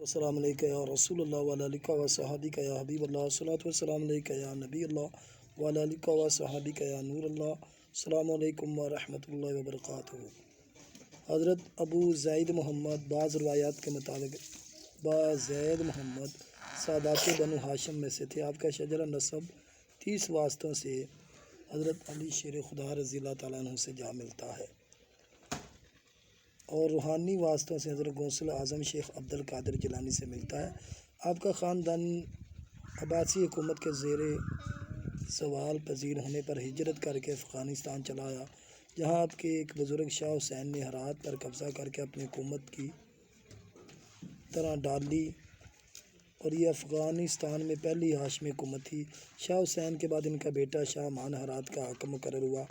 السلام علیکم یا رسول اللہ وعلیکہ و صحابیکہ یا حبیب اللہ الصلاۃ والسلام علیکہ یا نبی اللہ وعلیکہ و صحابیکہ یا نور اللہ السلام علیکم ورحمۃ اللہ وبرکاتہ۔ حضرت ابو زید محمد بعض روایات کے مطابق زید محمد سادات بنو ہاشم میں سے تھے۔ آپ کا شجرہ نسب 30 واسطوں سے حضرت علی شیر خدا رضی اللہ تعالیٰ عنہ سے جا ملتا ہے اور روحانی واسطوں سے حضرت غوث اعظم شیخ عبد القادر جیلانی سے ملتا ہے۔ آپ کا خاندان عباسی حکومت کے زیر زوال پذیر ہونے پر ہجرت کر کے افغانستان چلا آیا، جہاں آپ کے ایک بزرگ شاہ حسین نے ہرات پر قبضہ کر کے اپنی حکومت کی طرح ڈالی اور یہ افغانستان میں پہلی ہاشمی حکومت تھی۔ شاہ حسین کے بعد ان کا بیٹا شاہ امان ہرات کا حاکم مقرر ہوا۔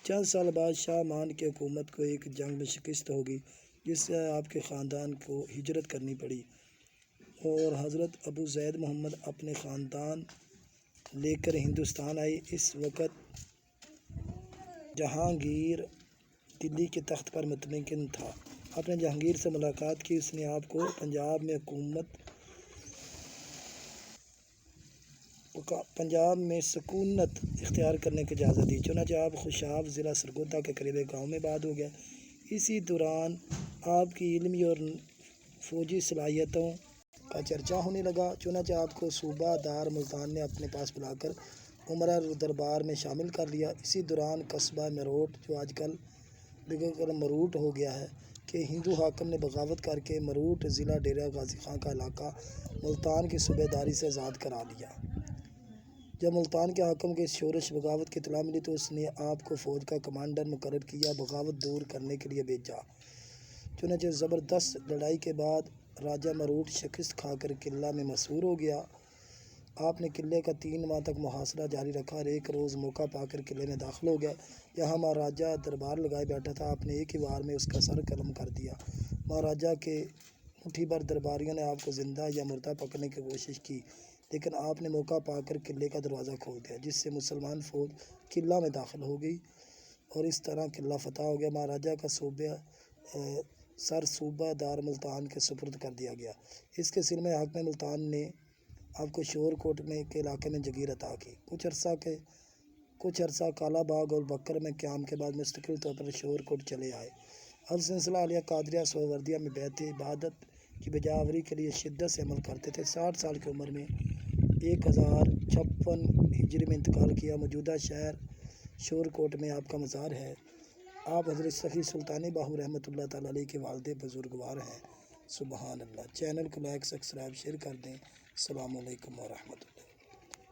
چند سال بعد شاہ امان کی حکومت کو ایک جنگ میں شکست ہوگی، جس سے آپ کے خاندان کو ہجرت کرنی پڑی اور حضرت ابو زید محمد اپنے خاندان لے کر ہندوستان آئے۔ اس وقت جہانگیر دلی کے تخت پر مطمئن تھا۔ آپ نے جہانگیر سے ملاقات کی، اس نے آپ کو پنجاب میں سکونت اختیار کرنے کی اجازت دی، چنانچہ آپ خوشاب ضلع سرگودا کے قریب ایک گاؤں میں آباد ہو گئے۔ اسی دوران آپ کی علمی اور فوجی صلاحیتوں کا چرچا ہونے لگا، چنانچہ آپ کو صوبہ دار ملتان نے اپنے پاس بلا کر عمرہ دربار میں شامل کر لیا۔ اسی دوران قصبہ میرٹھ، جو آج کل بگڑ کر مروٹ ہو گیا ہے، کے ہندو حاکم نے بغاوت کر کے مروٹ ضلع ڈیرہ غازی خان کا علاقہ ملتان کی صوبہ داری سے آزاد کرا لیا۔ جب ملتان کے حاکم کے اس شورش بغاوت کی اطلاع ملی تو اس نے آپ کو فوج کا کمانڈر مقرر کیا، بغاوت دور کرنے کے لیے بھیجا۔ چنانچہ زبردست لڑائی کے بعد راجہ مروٹ شکست کھا کر قلعہ میں مسحور ہو گیا۔ آپ نے قلعے کا 3 ماہ تک محاصرہ جاری رکھا اور ایک روز موقع پا کر قلعے میں داخل ہو گئے۔ یہاں مہاراجہ دربار لگائے بیٹھا تھا، آپ نے ایک ہی وار میں اس کا سر قلم کر دیا۔ مہاراجہ کے مٹھی بھر درباریوں نے آپ کو زندہ یا مردہ پکڑنے کی کوشش کی، لیکن آپ نے موقع پا کر قلعے کا دروازہ کھول دیا، جس سے مسلمان فوج قلعہ میں داخل ہو گئی اور اس طرح قلعہ فتح ہو گیا۔ مہاراجہ کا سر صوبہ دار ملتان کے سپرد کر دیا گیا۔ اس کے سلسلے میں حاکم ملتان نے آپ کو شور کوٹ کے علاقے میں جگیر عطا کی۔ کچھ عرصہ کالا باغ اور بکر میں قیام کے بعد مستقل طور پر شور کوٹ چلے آئے۔ حضرت سلسلہ عالیہ قادریہ سہروردیہ میں بیت عبادت کی بجا آوری کے لیے شدت سے عمل کرتے تھے۔ 60 سال کی عمر میں 1056 ہجری میں انتقال کیا۔ موجودہ شہر شور کوٹ میں آپ کا مزار ہے۔ آپ حضرت سخی سلطان باہو رحمۃ اللہ تعالیٰ علیہ کے والد بزرگوار ہیں۔ سبحان اللہ۔ چینل کو لائک، سبسکرائب، شیئر کر دیں۔ السلام علیکم ورحمۃ اللہ۔